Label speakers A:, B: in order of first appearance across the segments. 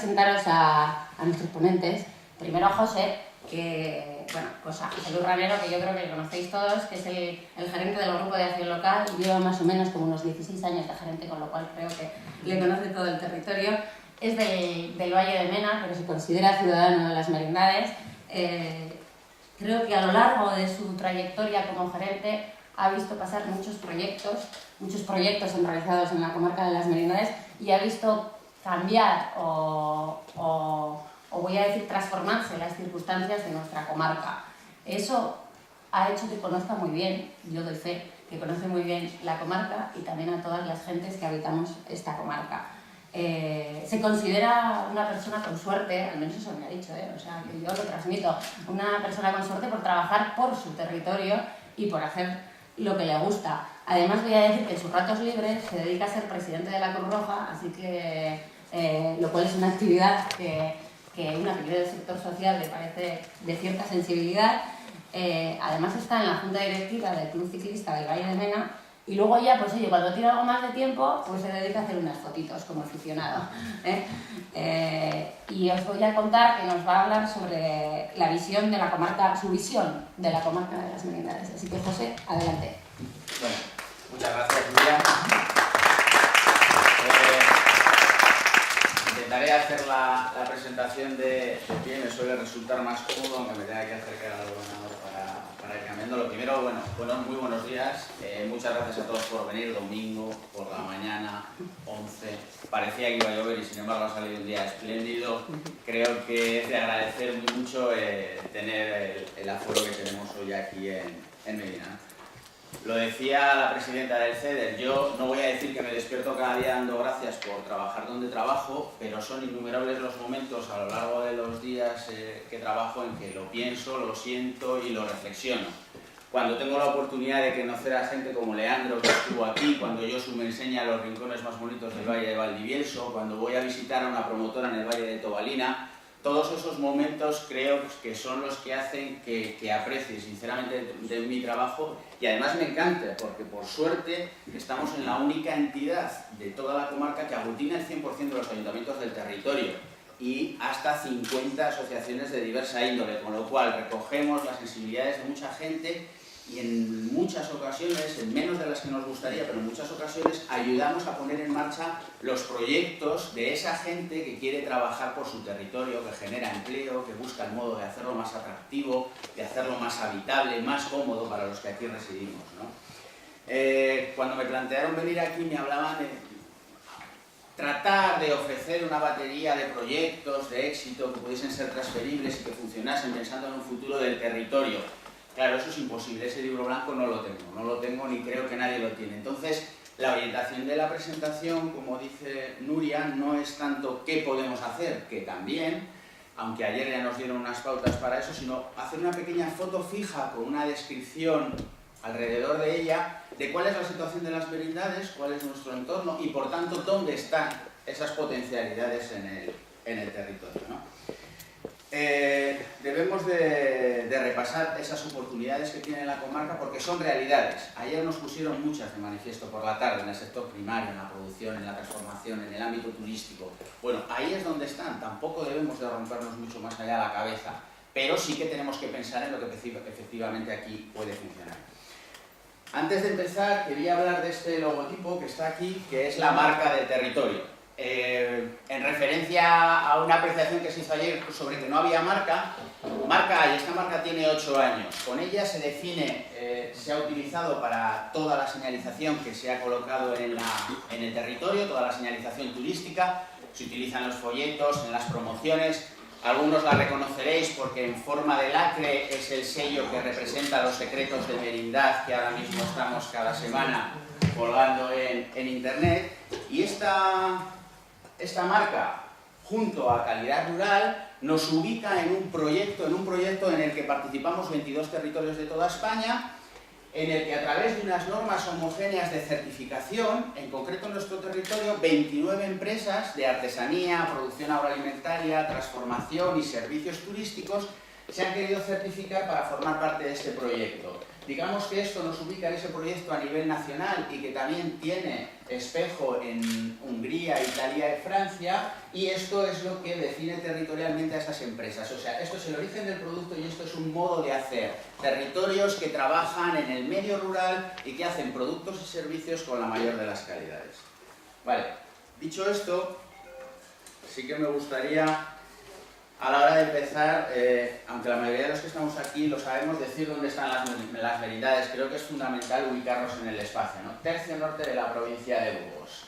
A: Presentaros a nuestros ponentes. Primero a José, que, bueno, pues a José Luis Ranero, que yo creo que lo conocéis todos, que es el gerente del Grupo de Acción Local, y lleva más o menos como unos 16 años de gerente, con lo cual creo que le conoce todo el territorio. Es del Valle de Mena, pero se considera ciudadano de Las Merindades. Creo que a lo largo de su trayectoria como gerente ha visto pasar muchos proyectos realizados en la comarca de Las Merindades, y ha visto cambiar o voy a decir transformarse las circunstancias de nuestra comarca. Eso ha hecho que conozca muy bien, yo doy fe, que conoce muy bien la comarca y también a todas las gentes que habitamos esta comarca. Se considera una persona con suerte, al menos eso me ha dicho, o sea, que yo lo transmito, una persona con suerte por trabajar por su territorio y por hacer lo que le gusta. Además voy a decir que en sus ratos libres se dedica a ser presidente de la Cruz Roja, así que lo cual es una actividad que una actividad del sector social le parece de cierta sensibilidad. Además está en la junta directiva del Club Ciclista del Valle de Mena, y luego ya, pues oye, cuando tiene algo más de tiempo, pues se dedica a hacer unas fotitos como aficionado. Y os voy a contar que nos va a hablar sobre la visión de la comarca, su visión de la comarca de Las Merindades. Así que, José, adelante.
B: Bueno, muchas gracias, Nuria. Intentaré hacer la presentación de pie, me suele resultar más cómodo, aunque me tenga que acercar al ordenador para ir cambiando. Lo primero, bueno, muy buenos días. Muchas gracias a todos por venir. Domingo, por la mañana, 11. Parecía que iba a llover y sin embargo ha salido un día espléndido. Creo que es de agradecer mucho tener el aforo que tenemos hoy aquí en Medina. Lo decía la presidenta del CEDER, yo no voy a decir que me despierto cada día dando gracias por trabajar donde trabajo, pero son innumerables los momentos a lo largo de los días que trabajo en que lo pienso, lo siento y lo reflexiono. Cuando tengo la oportunidad de conocer a gente como Leandro, que estuvo aquí, cuando Josu me enseña los rincones más bonitos del Valle de Valdivielso, cuando voy a visitar a una promotora en el Valle de Tobalina, todos esos momentos creo que son los que hacen que aprecie sinceramente de mi trabajo, y además me encanta porque por suerte estamos en la única entidad de toda la comarca que aglutina el 100% de los ayuntamientos del territorio y hasta 50 asociaciones de diversa índole, con lo cual recogemos las sensibilidades de mucha gente y en muchas ocasiones, en menos de las que nos gustaría, pero en muchas ocasiones ayudamos a poner en marcha los proyectos de esa gente que quiere trabajar por su territorio, que genera empleo, que busca el modo de hacerlo más atractivo, de hacerlo más habitable, más cómodo para los que aquí residimos, ¿no? Cuando me plantearon venir aquí me hablaban de tratar de ofrecer una batería de proyectos de éxito que pudiesen ser transferibles y que funcionasen pensando en un futuro del territorio. Claro, eso es imposible, ese libro blanco no lo tengo ni creo que nadie lo tiene. Entonces, la orientación de la presentación, como dice Nuria, no es tanto qué podemos hacer, que también, aunque ayer ya nos dieron unas pautas para eso, sino hacer una pequeña foto fija con una descripción alrededor de ella de cuál es la situación de Las Merindades, cuál es nuestro entorno y, por tanto, dónde están esas potencialidades en el territorio, ¿no? Debemos de repasar esas oportunidades que tiene la comarca porque son realidades. Ayer nos pusieron muchas de manifiesto por la tarde en el sector primario, en la producción, en la transformación, en el ámbito turístico. Bueno, ahí es donde están. Tampoco debemos de rompernos mucho más allá la cabeza, pero sí que tenemos que pensar en lo que efectivamente aquí puede funcionar. Antes de empezar, quería hablar de este logotipo que está aquí, que es la marca del territorio. En referencia a una apreciación que se hizo ayer sobre que no había marca hay, esta marca tiene 8 años. Con ella se define, se ha utilizado para toda la señalización que se ha colocado en el territorio, toda la señalización turística, se utilizan los folletos, en las promociones. Algunos la reconoceréis porque en forma de lacre es el sello que representa los secretos de merindad que ahora mismo estamos cada semana colgando en internet. Y esta marca, junto a Calidad Rural, nos ubica en un proyecto en el que participamos 22 territorios de toda España, en el que a través de unas normas homogéneas de certificación, en concreto en nuestro territorio, 29 empresas de artesanía, producción agroalimentaria, transformación y servicios turísticos se han querido certificar para formar parte de este proyecto. Digamos que esto nos ubica en ese proyecto a nivel nacional y que también tiene espejo en Hungría, Italia y Francia, y esto es lo que define territorialmente a esas empresas. O sea, esto es el origen del producto y esto es un modo de hacer. Territorios que trabajan en el medio rural y que hacen productos y servicios con la mayor de las calidades. Vale, dicho esto, sí que me gustaría, a la hora de empezar, aunque la mayoría de los que estamos aquí lo sabemos, decir dónde están las merindades. Creo que es fundamental ubicarnos en el espacio, ¿no? Tercio norte de la provincia de Burgos.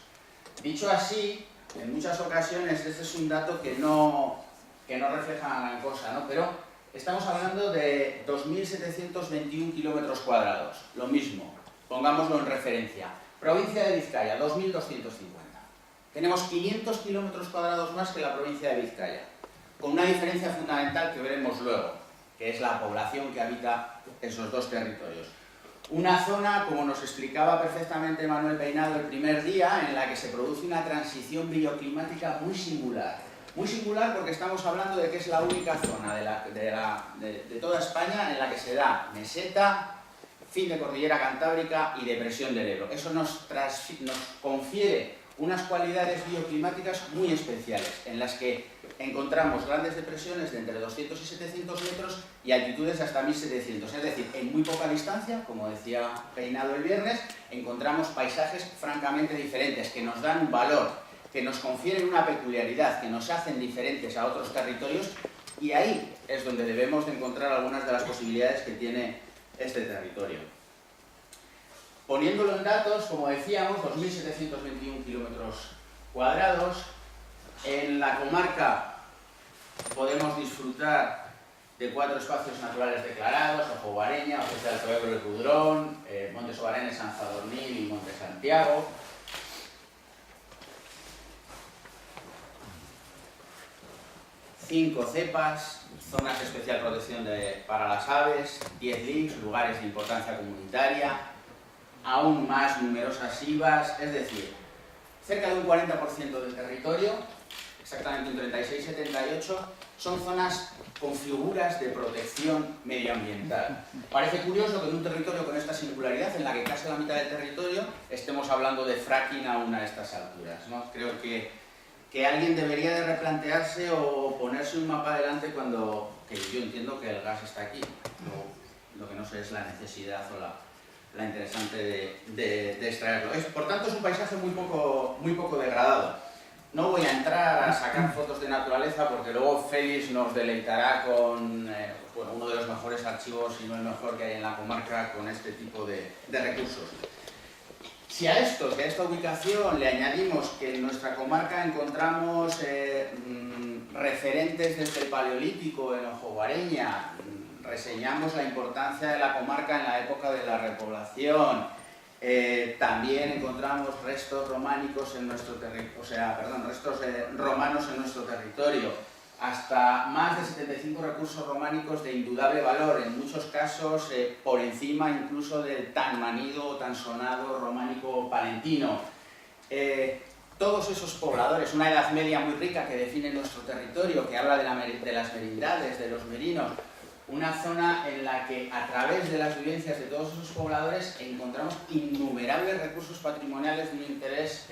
B: Dicho así, en muchas ocasiones este es un dato que no refleja gran cosa, ¿no? Pero estamos hablando de 2.721 kilómetros cuadrados. Lo mismo, pongámoslo en referencia. Provincia de Vizcaya, 2.250. Tenemos 500 kilómetros cuadrados más que la provincia de Vizcaya, con una diferencia fundamental que veremos luego, que es la población que habita esos dos territorios. Una zona, como nos explicaba perfectamente Manuel Peinado el primer día, en la que se produce una transición bioclimática muy singular. Muy singular porque estamos hablando de que es la única zona de toda España en la que se da meseta, fin de cordillera cantábrica y depresión del Ebro. Eso nos confiere unas cualidades bioclimáticas muy especiales, en las que encontramos grandes depresiones de entre 200 y 700 metros y altitudes de hasta 1700. Es decir, en muy poca distancia, como decía Peinado el viernes, encontramos paisajes francamente diferentes, que nos dan un valor, que nos confieren una peculiaridad, que nos hacen diferentes a otros territorios, y ahí es donde debemos de encontrar algunas de las posibilidades que tiene este territorio. Poniéndolo en datos, como decíamos, 2.721 kilómetros cuadrados. En la comarca podemos disfrutar de 4 espacios naturales declarados: Ojo Guareña, Ojo de Alto Ebro y Cudrón, Monte Sobarenes, San Sadornil y Monte Santiago. Cinco cepas, zonas de especial protección para las aves, 10 LICs, lugares de importancia comunitaria, aún más numerosas IVAs, es decir, cerca de un 40% del territorio, exactamente un 36-78, son zonas con figuras de protección medioambiental. Parece curioso que en un territorio con esta singularidad, en la que casi la mitad del territorio, estemos hablando de fracking aún a estas alturas, ¿no? Creo que alguien debería de replantearse o ponerse un mapa adelante que yo entiendo que el gas está aquí. Lo que no sé es la necesidad o la interesante de extraerlo. Por tanto, es un paisaje muy poco degradado. No voy a entrar a sacar fotos de naturaleza porque luego Félix nos deleitará con uno de los mejores archivos, si no el mejor que hay en la comarca, con este tipo de recursos. Si a esta ubicación le añadimos que en nuestra comarca encontramos referentes desde el Paleolítico en Ojo Guareña, reseñamos la importancia de la comarca en la época de la repoblación, también encontramos restos románicos en nuestro restos romanos en nuestro territorio, hasta más de 75 recursos románicos de indudable valor, en muchos casos por encima incluso del tan manido o tan sonado románico palentino. Todos esos pobladores, una edad media muy rica que define nuestro territorio, que habla de las merindades, de los merinos, una zona en la que a través de las vivencias de todos esos pobladores encontramos innumerables recursos patrimoniales de un interés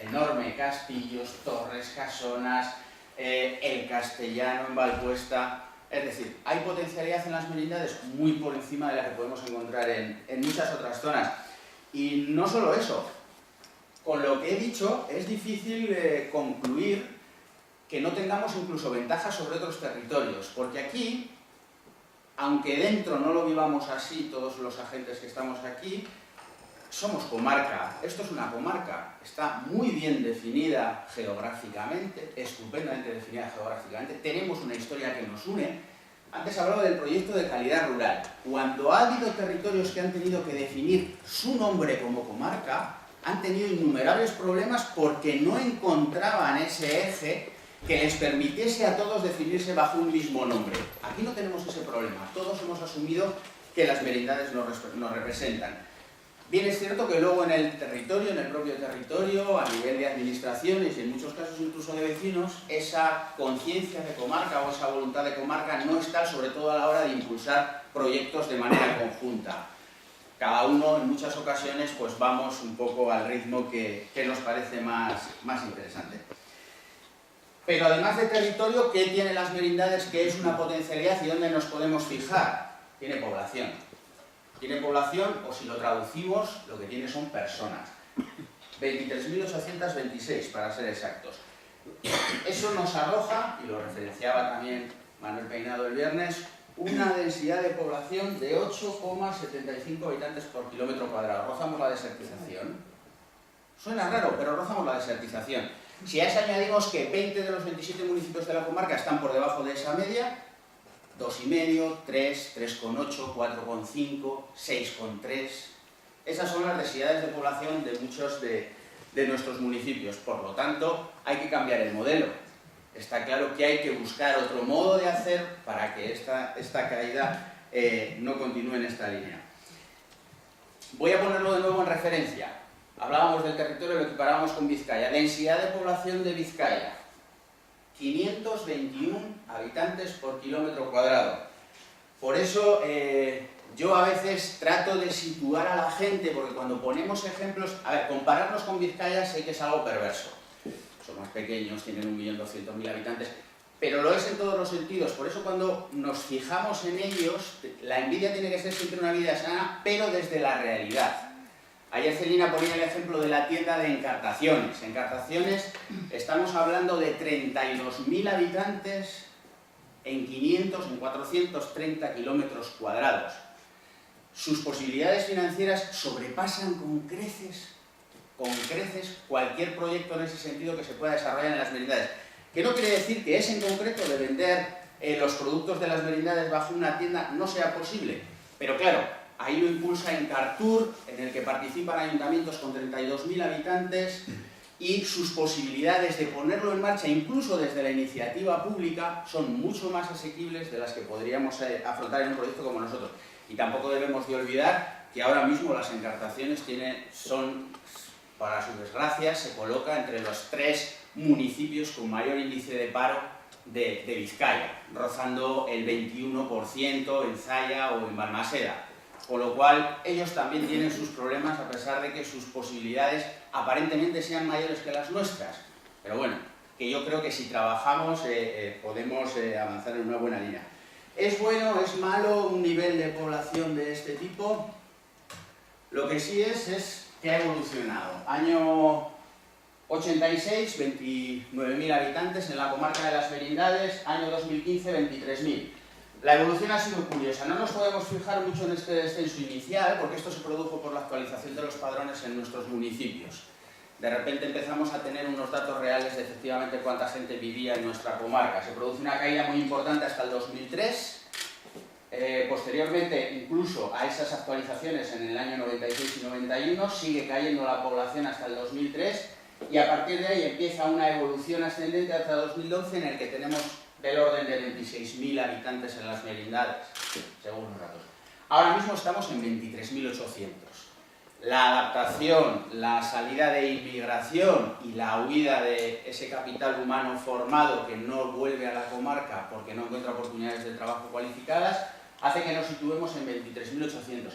B: enorme: castillos, torres, casonas, el castellano en Valpuesta. Es decir, hay potencialidad en las merindades muy por encima de la que podemos encontrar en muchas otras zonas. Y no solo eso, con lo que he dicho es difícil concluir que no tengamos incluso ventajas sobre otros territorios, porque aquí, aunque dentro no lo vivamos así todos los agentes que estamos aquí, somos comarca. Esto es una comarca, está muy bien definida geográficamente, estupendamente definida geográficamente, tenemos una historia que nos une. Antes hablaba del proyecto de calidad rural. Cuando ha habido territorios que han tenido que definir su nombre como comarca, han tenido innumerables problemas porque no encontraban ese eje que les permitiese a todos definirse bajo un mismo nombre. Aquí no tenemos ese problema, todos hemos asumido que las merindades nos representan. Bien, es cierto que luego en el propio territorio, a nivel de administraciones y en muchos casos incluso de vecinos, esa conciencia de comarca o esa voluntad de comarca no está, sobre todo a la hora de impulsar proyectos de manera conjunta. cada uno en muchas ocasiones pues vamos un poco al ritmo que nos parece más interesante. Pero además de territorio, ¿qué tienen las merindades? ¿Qué es una potencialidad y dónde nos podemos fijar? Tiene población. Tiene población, o si lo traducimos, lo que tiene son personas. 23.826 para ser exactos. Eso nos arroja, y lo referenciaba también Manuel Peinado el viernes, una densidad de población de 8,75 habitantes por kilómetro cuadrado. Rozamos la desertización. Suena raro, pero rozamos la desertización. Si a eso añadimos que 20 de los 27 municipios de la comarca están por debajo de esa media, 2,5, 3, 3,8, 4,5, 6,3... Esas son las densidades de población de muchos de nuestros municipios. Por lo tanto, hay que cambiar el modelo. Está claro que hay que buscar otro modo de hacer para que esta caída no continúe en esta línea. Voy a ponerlo de nuevo en referencia. Hablábamos del territorio y lo equiparábamos con Vizcaya. Densidad de población de Vizcaya. 521 habitantes por kilómetro cuadrado. Por eso yo a veces trato de situar a la gente, porque cuando ponemos ejemplos... A ver, compararnos con Vizcaya sé que es algo perverso. Son más pequeños, tienen 1.200.000 habitantes, pero lo es en todos los sentidos. Por eso cuando nos fijamos en ellos, la envidia tiene que ser siempre una vida sana, pero desde la realidad. Ayer Celina ponía el ejemplo de la tienda de Encartaciones. Encartaciones, estamos hablando de 32.000 habitantes en 430 kilómetros cuadrados. Sus posibilidades financieras sobrepasan con creces cualquier proyecto en ese sentido que se pueda desarrollar en las merindades. Que no quiere decir que ese en concreto de vender los productos de las merindades bajo una tienda no sea posible, pero claro, ahí lo impulsa Encartur, en el que participan ayuntamientos con 32.000 habitantes, y sus posibilidades de ponerlo en marcha, incluso desde la iniciativa pública, son mucho más asequibles de las que podríamos afrontar en un proyecto como nosotros. Y tampoco debemos de olvidar que ahora mismo las Encartaciones son, para su desgracia, se coloca entre los 3 municipios con mayor índice de paro de Vizcaya, rozando el 21% en Zalla o en Balmaseda. Con lo cual, ellos también tienen sus problemas, a pesar de que sus posibilidades aparentemente sean mayores que las nuestras. Pero bueno, que yo creo que si trabajamos podemos avanzar en una buena línea. ¿Es bueno, es malo un nivel de población de este tipo? Lo que sí es que ha evolucionado. Año 86, 29.000 habitantes en la comarca de las Merindades. Año 2015, 23.000. La evolución ha sido curiosa. No nos podemos fijar mucho en este descenso inicial, porque esto se produjo por la actualización de los padrones en nuestros municipios. De repente empezamos a tener unos datos reales de efectivamente cuánta gente vivía en nuestra comarca. Se produce una caída muy importante hasta el 2003. Posteriormente, incluso a esas actualizaciones en el año 96 y 91, sigue cayendo la población hasta el 2003, y a partir de ahí empieza una evolución ascendente hasta 2012, en el que tenemos del orden de 26.000 habitantes en las merindades, según los datos. Ahora mismo estamos en 23.800. La adaptación, la salida de inmigración y la huida de ese capital humano formado que no vuelve a la comarca porque no encuentra oportunidades de trabajo cualificadas, hace que nos situemos en 23.800.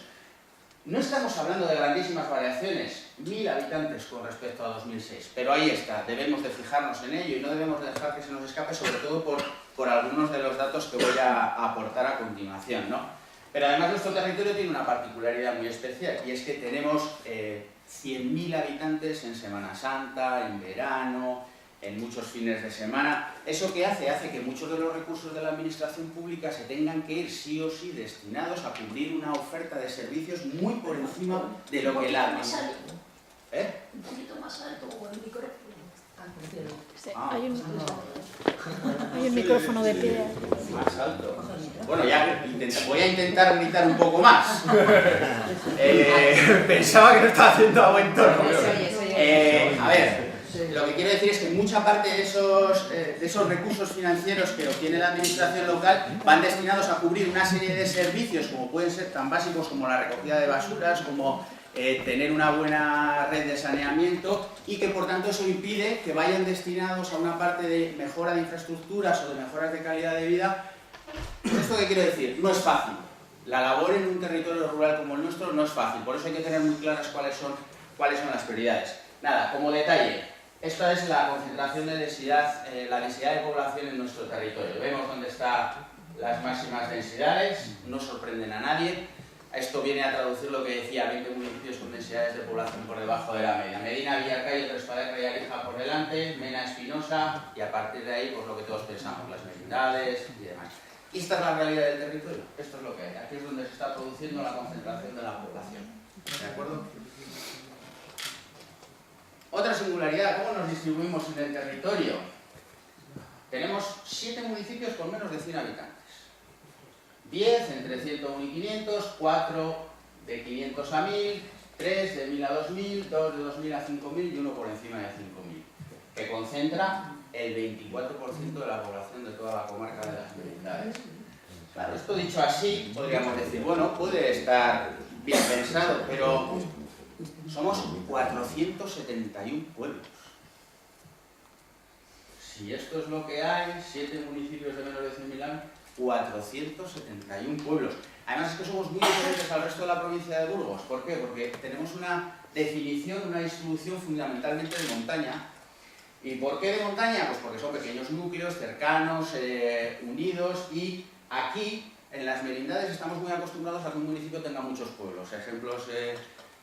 B: No estamos hablando de grandísimas variaciones, 1.000 habitantes con respecto a 2006, pero ahí está, debemos de fijarnos en ello y no debemos dejar que se nos escape, sobre todo por algunos de los datos que voy a aportar a continuación, ¿no? Pero además nuestro territorio tiene una particularidad muy especial, y es que tenemos 100.000 habitantes en Semana Santa, en verano, en muchos fines de semana. ¿Eso qué hace? Hace que muchos de los recursos de la administración pública se tengan que ir sí o sí destinados a cubrir una oferta de servicios muy por encima de lo que la administración...
C: Un poquito más alto o el micrófono.
D: Sí, hay un micrófono de pie.
B: Más alto. Bueno, ya voy a intentar gritar un poco más. Pensaba que no estaba haciendo a buen tono. A ver, lo que quiero decir es que mucha parte de esos recursos financieros que obtiene la administración local van destinados a cubrir una serie de servicios, como pueden ser tan básicos como la recogida de basuras, como tener una buena red de saneamiento, y que por tanto eso impide que vayan destinados a una parte de mejora de infraestructuras o de mejoras de calidad de vida. ¿Esto qué quiero decir? No es fácil. La labor en un territorio rural como el nuestro no es fácil, por eso hay que tener muy claras cuáles son las prioridades. Nada, como detalle, esta es la concentración de densidad, la densidad de población en nuestro territorio. Vemos dónde están las máximas densidades, no sorprenden a nadie. Esto viene a traducir lo que decía, 20 municipios con densidades de población por debajo de la media. Medina, Villacayo, Trespadera y Arija por delante, Mena, Espinosa, y a partir de ahí, pues lo que todos pensamos, las merindades y demás. Y esta es la realidad del territorio, esto es lo que hay. Aquí es donde se está produciendo la concentración de la población. ¿De acuerdo? Otra singularidad, ¿cómo nos distribuimos en el territorio? Tenemos 7 municipios con menos de 100 habitantes. 10 entre 101 y 500, 4 de 500 a 1000, 3 de 1000 a 2000, 2 de 2000 a 5000 y uno por encima de 5000, que concentra el 24% de la población de toda la comarca de las Merindades. Claro, esto dicho así, podríamos decir, bueno, puede estar bien pensado, pero somos 471 pueblos. Si esto es lo que hay, 7 municipios de menos de 100.000 años, 471 pueblos. Además es que somos muy diferentes al resto de la provincia de Burgos. ¿Por qué? Porque tenemos una definición, una distribución fundamentalmente de montaña. ¿Y por qué de montaña? Pues porque son pequeños núcleos, cercanos, unidos, y aquí, en las Merindades, estamos muy acostumbrados a que un municipio tenga muchos pueblos. Ejemplos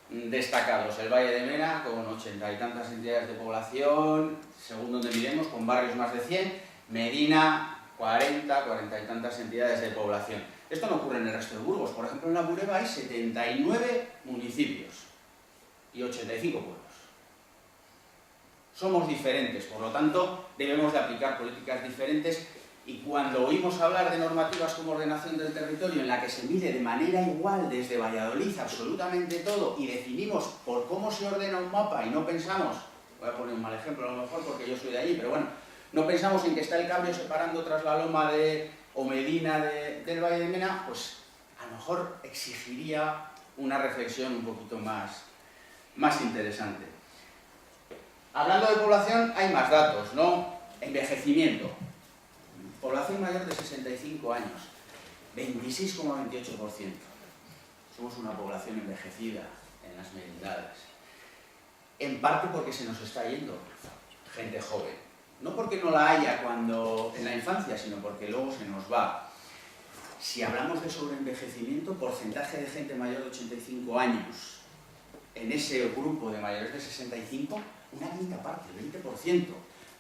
B: destacados, el Valle de Mena, con 80 y tantas entidades de población, según donde miremos, con barrios más de 100, Medina, 40 y tantas entidades de población. Esto no ocurre en el resto de Burgos. Por ejemplo, en La Bureba hay 79 municipios y 85 pueblos. Somos diferentes, por lo tanto, debemos de aplicar políticas diferentes, y cuando oímos hablar de normativas como ordenación del territorio, en la que se mide de manera igual desde Valladolid absolutamente todo y definimos por cómo se ordena un mapa y no pensamos, voy a poner un mal ejemplo a lo mejor porque yo soy de allí, pero bueno, no pensamos en que está el cambio separando tras la loma o Medina del Valle de Mena, pues a lo mejor exigiría una reflexión un poquito más interesante. Hablando de población, hay más datos, ¿no? Envejecimiento. Población mayor de 65 años, 26,28%. Somos una población envejecida en las Merindades. En parte porque se nos está yendo gente joven. No porque no la haya en la infancia, sino porque luego se nos va. Si hablamos de sobreenvejecimiento, porcentaje de gente mayor de 85 años en ese grupo de mayores de 65, una quinta parte, el 20%.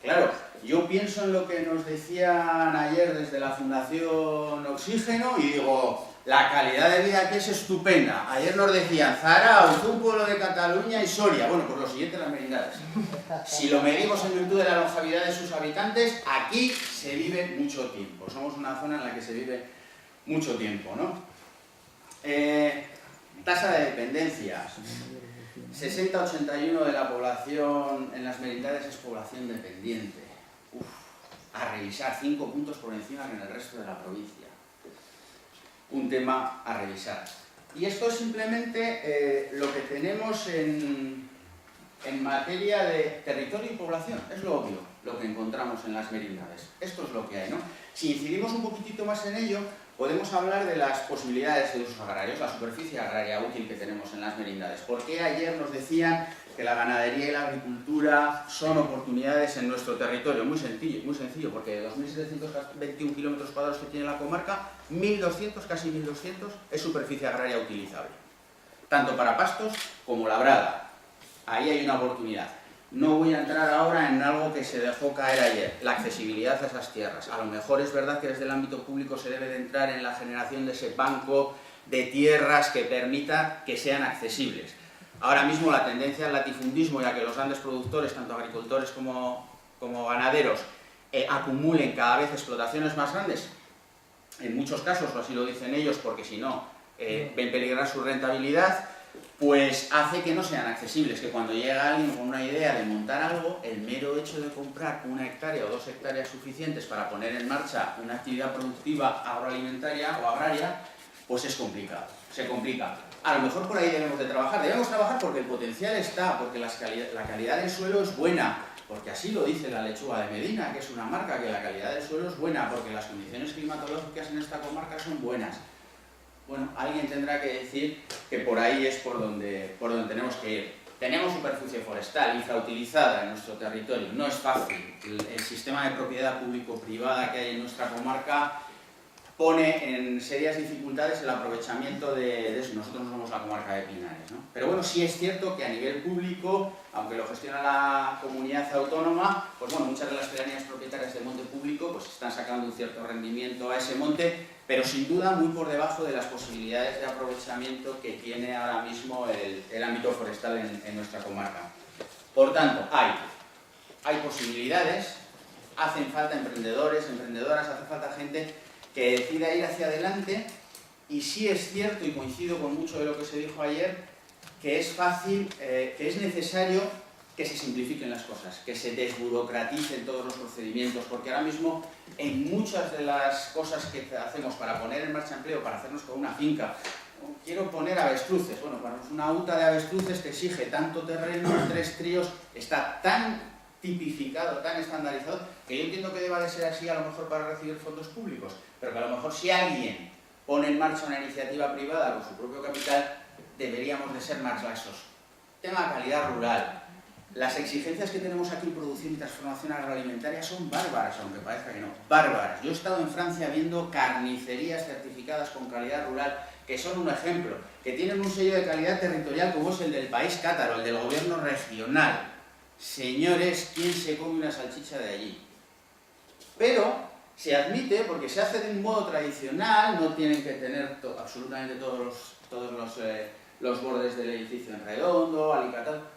B: Claro, yo pienso en lo que nos decían ayer desde la Fundación Oxígeno y digo, la calidad de vida aquí es estupenda. Ayer nos decían Zarauz, un pueblo de Cataluña y Soria. Bueno, pues lo siguiente, las Merindades. Si lo medimos en virtud de la longevidad de sus habitantes, aquí se vive mucho tiempo. Somos una zona en la que se vive mucho tiempo, ¿no? Tasa de dependencia. 60-81 de la población en las Merindades es población dependiente. A revisar, 5 puntos por encima que en el resto de la provincia. Un tema a revisar. Y esto es simplemente lo que tenemos en materia de territorio y población. Es lo obvio, lo que encontramos en las Merindades. Esto es lo que hay, ¿no? Si incidimos un poquitito más en ello, podemos hablar de las posibilidades de usos agrarios, la superficie agraria útil que tenemos en las Merindades. ¿Por qué ayer nos decían que la ganadería y la agricultura son oportunidades en nuestro territorio? Muy sencillo, porque de 2.721 kilómetros cuadrados que tiene la comarca, 1.200, casi 1.200, es superficie agraria utilizable. Tanto para pastos como labrada. Ahí hay una oportunidad. No voy a entrar ahora en algo que se dejó caer ayer, la accesibilidad a esas tierras. A lo mejor es verdad que desde el ámbito público se debe de entrar en la generación de ese banco de tierras que permita que sean accesibles. Ahora mismo la tendencia al latifundismo y a que los grandes productores, tanto agricultores como ganaderos, acumulen cada vez explotaciones más grandes, en muchos casos, así lo dicen ellos, porque si no, ven peligrar su rentabilidad, pues hace que no sean accesibles, que cuando llega alguien con una idea de montar algo, el mero hecho de comprar 1 hectárea o 2 hectáreas suficientes para poner en marcha una actividad productiva agroalimentaria o agraria, pues es complicado, se complica. A lo mejor por ahí debemos trabajar porque el potencial está, porque la calidad del suelo es buena, porque así lo dice la lechuga de Medina, que es una marca, que la calidad del suelo es buena, porque las condiciones climatológicas en esta comarca son buenas. bueno, alguien tendrá que decir que por ahí es por donde tenemos que ir. Tenemos superficie forestal infrautilizada en nuestro territorio, no es fácil. El sistema de propiedad público-privada que hay en nuestra comarca pone en serias dificultades el aprovechamiento de eso. Nosotros no somos la comarca de Pinares, ¿no? Pero bueno, sí es cierto que a nivel público, aunque lo gestiona la comunidad autónoma, pues bueno, muchas de las pedanías propietarias del monte público pues están sacando un cierto rendimiento a ese monte, pero sin duda muy por debajo de las posibilidades de aprovechamiento que tiene ahora mismo el ámbito forestal en nuestra comarca. Por tanto, hay posibilidades, hacen falta emprendedores, emprendedoras, hace falta gente que decida ir hacia adelante, y sí es cierto, y coincido con mucho de lo que se dijo ayer, que es fácil, que es necesario que se simplifiquen las cosas, que se desburocraticen todos los procedimientos, porque ahora mismo en muchas de las cosas que hacemos para poner en marcha empleo, para hacernos con una finca, quiero poner avestruces, bueno, para una huta de avestruces te exige tanto terreno, 3 tríos, está tan tipificado, tan estandarizado, que yo entiendo que deba de ser así a lo mejor para recibir fondos públicos, pero que a lo mejor si alguien pone en marcha una iniciativa privada con su propio capital, deberíamos de ser más laxos. Tema calidad rural. Las exigencias que tenemos aquí en producción y transformación agroalimentaria son bárbaras, aunque parezca que no, bárbaras. Yo he estado en Francia viendo carnicerías certificadas con calidad rural, que son un ejemplo, que tienen un sello de calidad territorial como es el del país cátaro, el del gobierno regional. Señores, ¿quién se come una salchicha de allí? Pero se admite, porque se hace de un modo tradicional, no tienen que tener absolutamente todos los bordes del edificio en redondo, alicatado.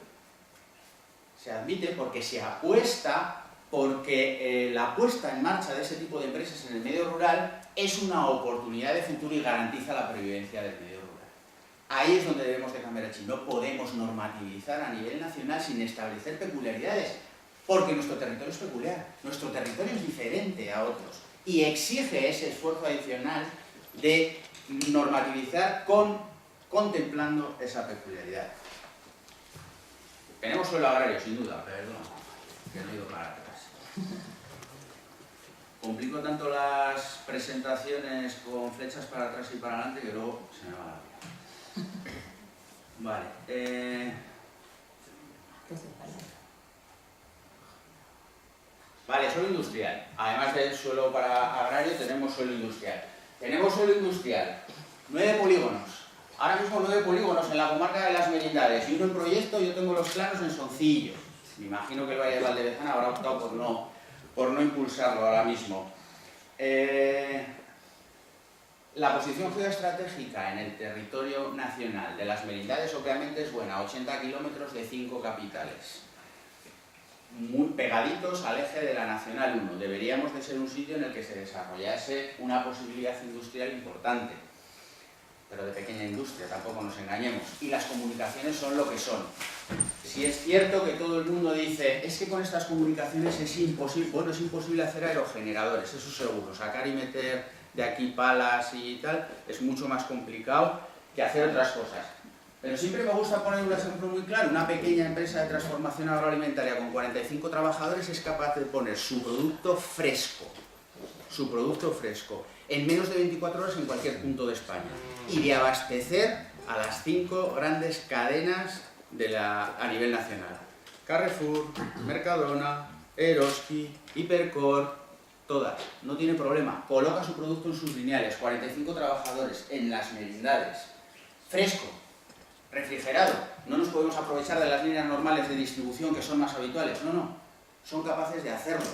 B: Se admite porque se apuesta, porque la puesta en marcha de ese tipo de empresas en el medio rural es una oportunidad de futuro y garantiza la pervivencia del medio rural. Ahí es donde debemos de cambiar el chip. No podemos normativizar a nivel nacional sin establecer peculiaridades, porque nuestro territorio es peculiar, nuestro territorio es diferente a otros y exige ese esfuerzo adicional de normativizar contemplando esa peculiaridad. Tenemos suelo agrario, sin duda, perdón, que no he ido para atrás. Complico tanto las presentaciones con flechas para atrás y para adelante que luego se me va la vida. Vale. Vale, suelo industrial. Además del suelo para agrario, tenemos suelo industrial. Tenemos suelo industrial. 9 polígonos. Ahora mismo 9 polígonos en la comarca de Las Merindades. Y uno en proyecto, yo tengo los planos en Soncillo. Me imagino que el Valle de Valdevezana habrá optado por no impulsarlo ahora mismo. La posición geoestratégica en el territorio nacional de Las Merindades obviamente es buena, 80 kilómetros de 5 capitales, muy pegaditos al eje de la Nacional 1. Deberíamos de ser un sitio en el que se desarrollase una posibilidad industrial importante, pero de pequeña industria, tampoco nos engañemos. Y las comunicaciones son lo que son. Si es cierto que todo el mundo dice, es que con estas comunicaciones es imposible, bueno, es imposible hacer aerogeneradores, eso seguro, sacar y meter de aquí palas y tal, es mucho más complicado que hacer otras cosas. Pero siempre me gusta poner un ejemplo muy claro. Una pequeña empresa de transformación agroalimentaria con 45 trabajadores es capaz de poner su producto fresco, en menos de 24 horas en cualquier punto de España y de abastecer a las 5 grandes cadenas a nivel nacional. Carrefour, Mercadona, Eroski, Hipercor, todas, no tiene problema, coloca su producto en sus lineales, 45 trabajadores en Las Merindades, fresco, refrigerado. No nos podemos aprovechar de las líneas normales de distribución que son más habituales, no, son capaces de hacerlo.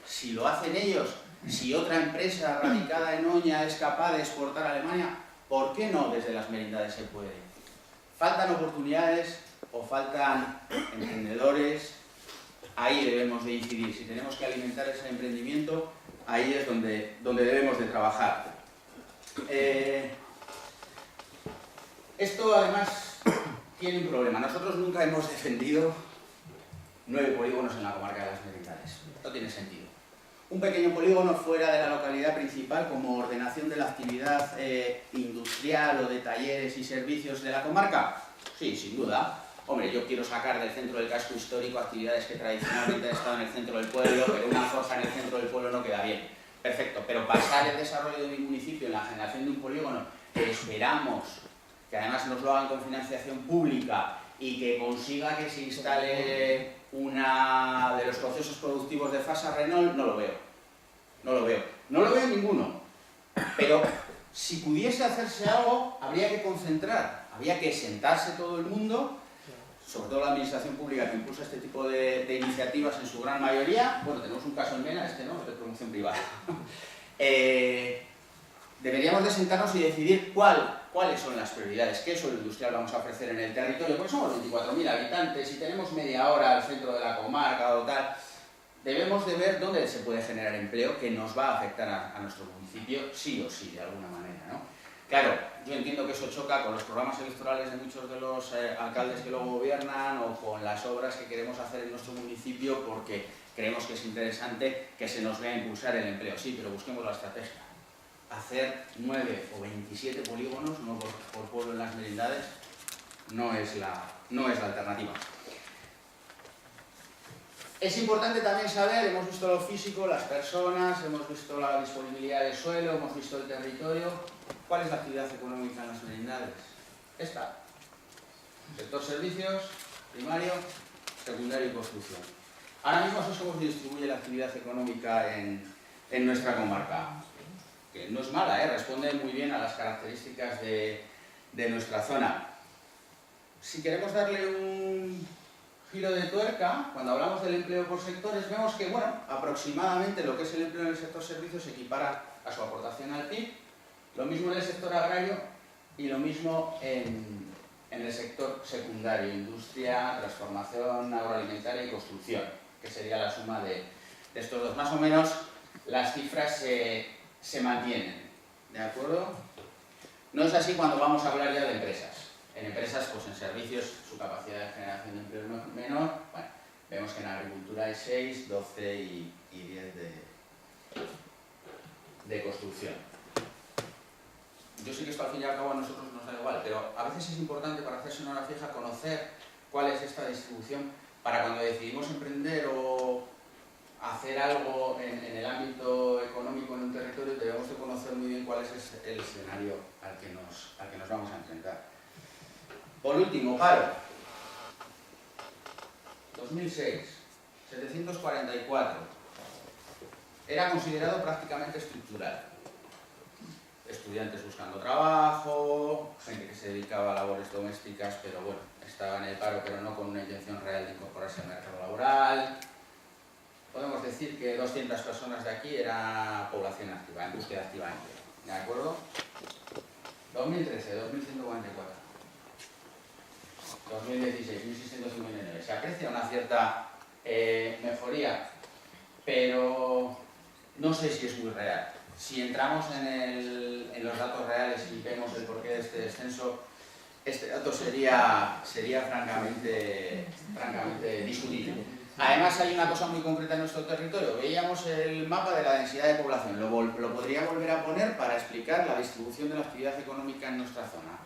B: Si lo hacen ellos, si otra empresa radicada en Oña es capaz de exportar a Alemania, ¿por qué no desde Las Merindades se puede? Faltan oportunidades o faltan emprendedores. Ahí debemos de incidir. Si tenemos que alimentar ese emprendimiento, ahí es donde debemos de trabajar. Esto además tiene un problema. Nosotros nunca hemos defendido 9 polígonos en la comarca de Las Merindades. No tiene sentido. Un pequeño polígono fuera de la localidad principal como ordenación de la actividad industrial o de talleres y servicios de la comarca. Sí, sin duda. Hombre, yo quiero sacar del centro del casco histórico actividades que tradicionalmente han estado en el centro del pueblo, pero una forja en el centro del pueblo no queda bien. Perfecto, pero basar el desarrollo de mi municipio en la generación de un polígono que esperamos que además nos lo hagan con financiación pública y que consiga que se instale una de los procesos productivos de Fasa Renault, no lo veo. No lo veo. No lo veo ninguno. Pero si pudiese hacerse algo, habría que concentrar, habría que sentarse todo el mundo, sobre todo la administración pública que impulsa este tipo de iniciativas en su gran mayoría. Bueno, tenemos un caso en Mena, ¿no? De promoción privada. Deberíamos de sentarnos y decidir cuáles son las prioridades, qué suelo industrial vamos a ofrecer en el territorio, porque somos 24.000 habitantes y tenemos media hora al centro de la comarca o tal. Debemos de ver dónde se puede generar empleo que nos va a afectar a nuestro municipio, sí o sí, de alguna manera, ¿no? Claro, yo entiendo que eso choca con los programas electorales de muchos de los alcaldes que luego gobiernan o con las obras que queremos hacer en nuestro municipio porque creemos que es interesante que se nos vea impulsar el empleo. Sí, pero busquemos la estrategia. Hacer 9 o 27 polígonos, no por pueblo en las merindades, no es la alternativa. Es importante también saber, hemos visto lo físico, las personas, hemos visto la disponibilidad del suelo, hemos visto el territorio. ¿Cuál es la actividad económica en las merindades? Esta. Sector servicios, primario, secundario y construcción. Ahora mismo eso es cómo se distribuye la actividad económica en nuestra comarca. Que no es mala, responde muy bien a las características de nuestra zona. Si queremos darle un giro de tuerca, cuando hablamos del empleo por sectores, vemos que, bueno, aproximadamente lo que es el empleo en el sector servicios se equipara a su aportación al PIB, lo mismo en el sector agrario y lo mismo en el sector secundario, industria, transformación agroalimentaria y construcción, que sería la suma de estos dos. Más o menos las cifras se mantienen, ¿de acuerdo? No es así cuando vamos a hablar ya de empresas. En empresas, pues en servicios, su capacidad de generación de empleo es menor. Bueno, vemos que en agricultura hay 6, 12 y 10 de construcción. Yo sé que esto al fin y al cabo a nosotros nos da igual, pero a veces es importante para hacerse una hora fija conocer cuál es esta distribución para cuando decidimos emprender o hacer algo en el ámbito económico en un territorio, debemos de conocer muy bien cuál es el escenario al que nos vamos a enfrentar. Por último, paro. 2006, 744. Era considerado prácticamente estructural. Estudiantes buscando trabajo, gente que se dedicaba a labores domésticas, pero bueno, estaba en el paro, pero no con una intención real de incorporarse al mercado laboral. Podemos decir que 200 personas de aquí era población activa, en búsqueda activa de empleo. ¿De acuerdo? 2013, 2144. 2016, 1659. Se aprecia una cierta mejoría, pero no sé si es muy real. Si entramos en los datos reales y vemos el porqué de este descenso, este dato sería francamente discutible. Además hay una cosa muy concreta en nuestro territorio. Veíamos el mapa de la densidad de población. Lo podría volver a poner para explicar la distribución de la actividad económica en nuestra zona.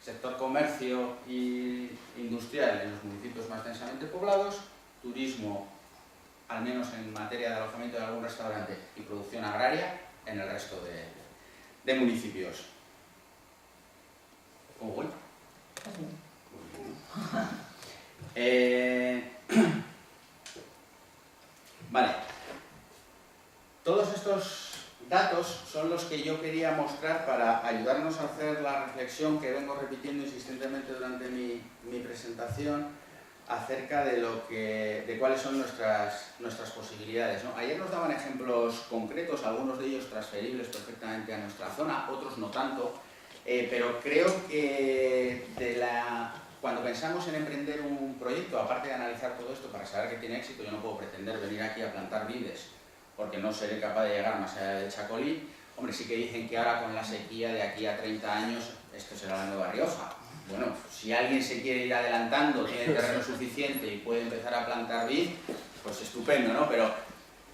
B: Sector comercio y industrial en los municipios más densamente poblados, turismo, al menos en materia de alojamiento de algún restaurante, y producción agraria en el resto de municipios. ¿Cómo voy? Vale. Todos estos datos son los que yo quería mostrar para ayudarnos a hacer la reflexión que vengo repitiendo insistentemente durante mi presentación acerca de cuáles son nuestras posibilidades, ¿no? Ayer nos daban ejemplos concretos, algunos de ellos transferibles perfectamente a nuestra zona, otros no tanto, pero creo que cuando pensamos en emprender un proyecto, aparte de analizar todo esto para saber que tiene éxito, yo no puedo pretender venir aquí a plantar vides porque no seré capaz de llegar más allá de Chacolí. Hombre, sí que dicen que ahora con la sequía de aquí a 30 años esto será la nueva Rioja. Bueno, si alguien se quiere ir adelantando, tiene terreno suficiente y puede empezar a plantar vid, pues estupendo, ¿no? Pero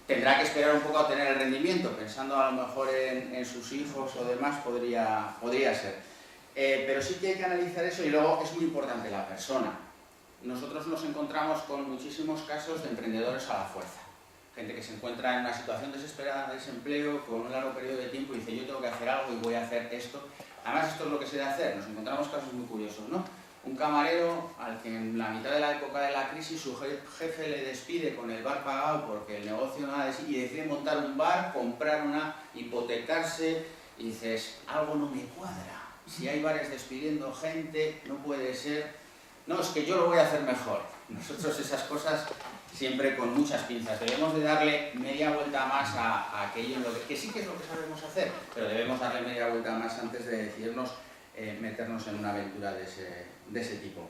B: tendrá que esperar un poco a tener el rendimiento, pensando a lo mejor en sus hijos o demás, podría ser. Pero sí que hay que analizar eso y luego es muy importante la persona. Nosotros nos encontramos con muchísimos casos de emprendedores a la fuerza. gente que se encuentra en una situación desesperada de desempleo, con un largo periodo de tiempo y dice yo tengo que hacer algo y voy a hacer esto. Además esto es lo que se debe hacer, nos encontramos casos muy curiosos, ¿no? Un camarero al que en la mitad de la época de la crisis su jefe le despide con el bar pagado porque el negocio no da de sí y decide montar un bar, comprar una, hipotecarse y dices, algo no me cuadra. Si hay bares despidiendo gente, no puede ser. No, es que yo lo voy a hacer mejor. Nosotros esas cosas siempre con muchas pinzas. Debemos de darle media vuelta más a aquello en lo que sí que es lo que sabemos hacer, pero debemos darle media vuelta más antes de decidirnos meternos en una aventura de ese tipo.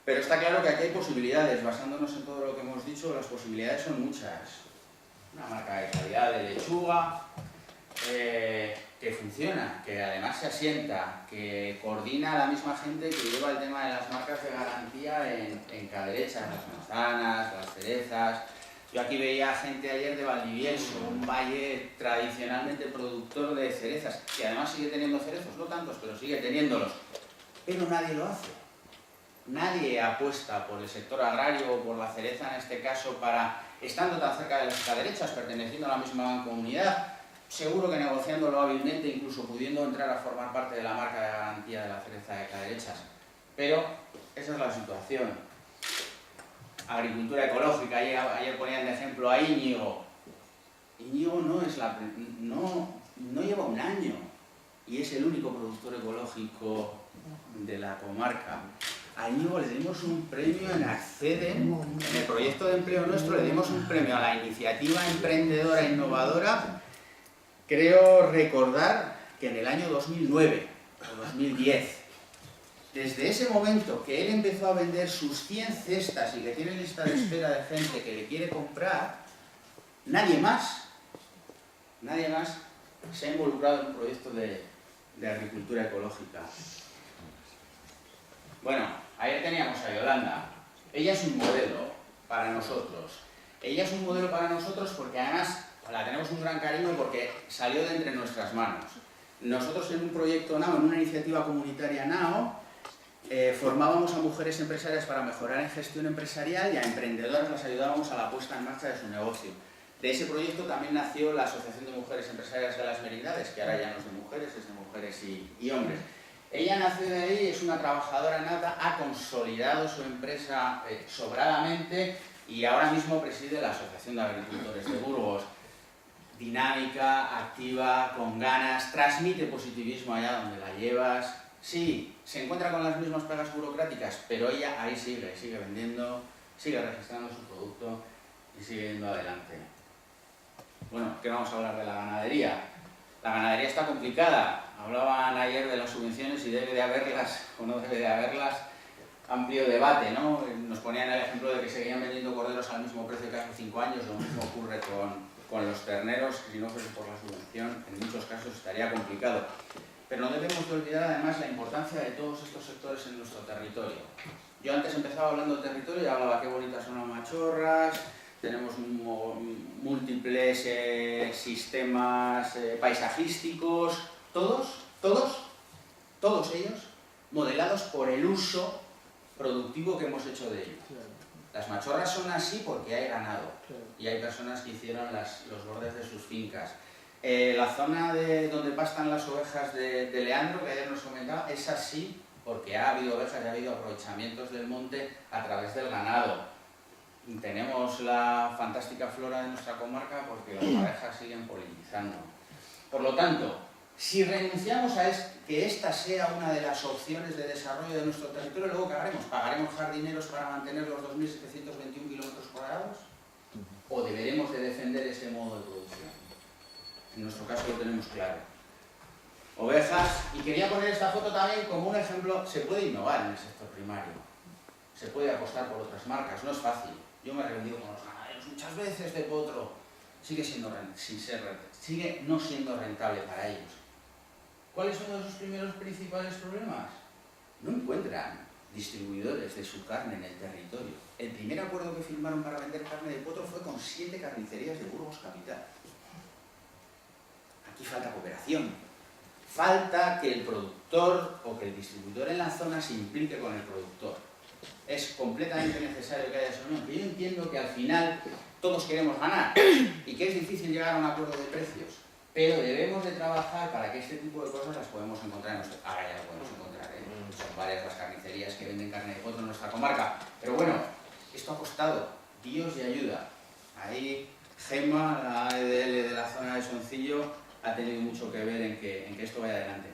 B: Pero está claro que aquí hay posibilidades, basándonos en todo lo que hemos dicho, las posibilidades son muchas. Una marca de calidad de lechuga, que funciona, que además se asienta, que coordina a la misma gente que lleva el tema de las marcas de garantía en Caderechas, las manzanas, las cerezas. Yo aquí veía gente ayer de Valdivieso, un valle tradicionalmente productor de cerezas, que además sigue teniendo cerezos, no tantos, pero sigue teniéndolos. Pero nadie lo hace. Nadie apuesta por el sector agrario o por la cereza en este caso para, estando tan cerca de las Caderechas, perteneciendo a la misma comunidad, seguro que negociándolo hábilmente, incluso pudiendo entrar a formar parte de la marca de garantía de la cereza de Caderechas. Pero esa es la situación. Agricultura ecológica, ayer ponían de ejemplo a Íñigo. Íñigo no lleva un año y es el único productor ecológico de la comarca. A Íñigo le dimos un premio en Accede, en el proyecto de empleo nuestro le dimos un premio a la iniciativa emprendedora e innovadora. Creo recordar que en el año 2009 o 2010. Desde ese momento que él empezó a vender sus 100 cestas y que tiene lista de espera de gente que le quiere comprar, nadie más se ha involucrado en un proyecto de agricultura ecológica. Bueno, ayer teníamos a Yolanda. Ella es un modelo para nosotros. Ella es un modelo para nosotros porque además la tenemos un gran cariño porque salió de entre nuestras manos. Nosotros en un proyecto NAO, en una iniciativa comunitaria NAO, formábamos a mujeres empresarias para mejorar en gestión empresarial y a emprendedoras las ayudábamos a la puesta en marcha de su negocio. De ese proyecto también nació la Asociación de Mujeres Empresarias de las Merindades, que ahora ya no es de mujeres, es de mujeres y hombres. Ella nació de ahí, es una trabajadora nata, ha consolidado su empresa sobradamente y ahora mismo preside la Asociación de Agricultores de Burgos. Dinámica, activa, con ganas, transmite positivismo allá donde la llevas. Sí, se encuentra con las mismas pegas burocráticas, pero ella ahí sigue vendiendo, sigue registrando su producto y sigue yendo adelante. Bueno, ¿qué vamos a hablar de la ganadería? La ganadería está complicada. Hablaban ayer de las subvenciones y debe de haberlas o no debe de haberlas. Amplio debate, ¿no? Nos ponían el ejemplo de que seguían vendiendo corderos al mismo precio que hace 5 años. Lo mismo ocurre con los terneros, que si no fuese por la subvención, en muchos casos estaría complicado. Pero no debemos de olvidar además la importancia de todos estos sectores en nuestro territorio. Yo antes empezaba hablando del territorio y hablaba qué bonitas son las machorras, tenemos múltiples sistemas paisajísticos, todos ellos modelados por el uso productivo que hemos hecho de ellos. Las machorras son así porque hay ganado y hay personas que hicieron los bordes de sus fincas. La zona donde pastan las ovejas de Leandro, que ayer nos comentaba, es así porque ha habido ovejas y ha habido aprovechamientos del monte a través del ganado. Tenemos la fantástica flora de nuestra comarca porque las abejas siguen polinizando. Por lo tanto, si renunciamos a que esta sea una de las opciones de desarrollo de nuestro territorio, luego ¿qué haremos? ¿Pagaremos jardineros para mantener los 2.721 kilómetros cuadrados? ¿O deberemos de defender ese modo de producción? En nuestro caso lo tenemos claro. Ovejas, y quería poner esta foto también como un ejemplo. Se puede innovar en el sector primario, se puede apostar por otras marcas, no es fácil. Yo me he reunido con los ganaderos muchas veces de potro, sigue no siendo rentable para ellos. ¿Cuáles son sus primeros principales problemas? No encuentran distribuidores de su carne en el territorio. El primer acuerdo que firmaron para vender carne de potro fue con 7 carnicerías de Burgos Capital. Aquí falta cooperación. Falta que el productor o que el distribuidor en la zona se implique con el productor. es completamente necesario que haya esa unión, que yo entiendo que al final todos queremos ganar y que es difícil llegar a un acuerdo de precios, pero debemos de trabajar para que este tipo de cosas las podemos encontrar en nuestro... Ahora ya lo podemos encontrar, son varias las carnicerías que venden carne de potro en nuestra comarca, pero bueno, esto ha costado, Dios y ayuda. Ahí Gemma, la AEDL de la zona de Soncillo, ha tenido mucho que ver en que esto vaya adelante.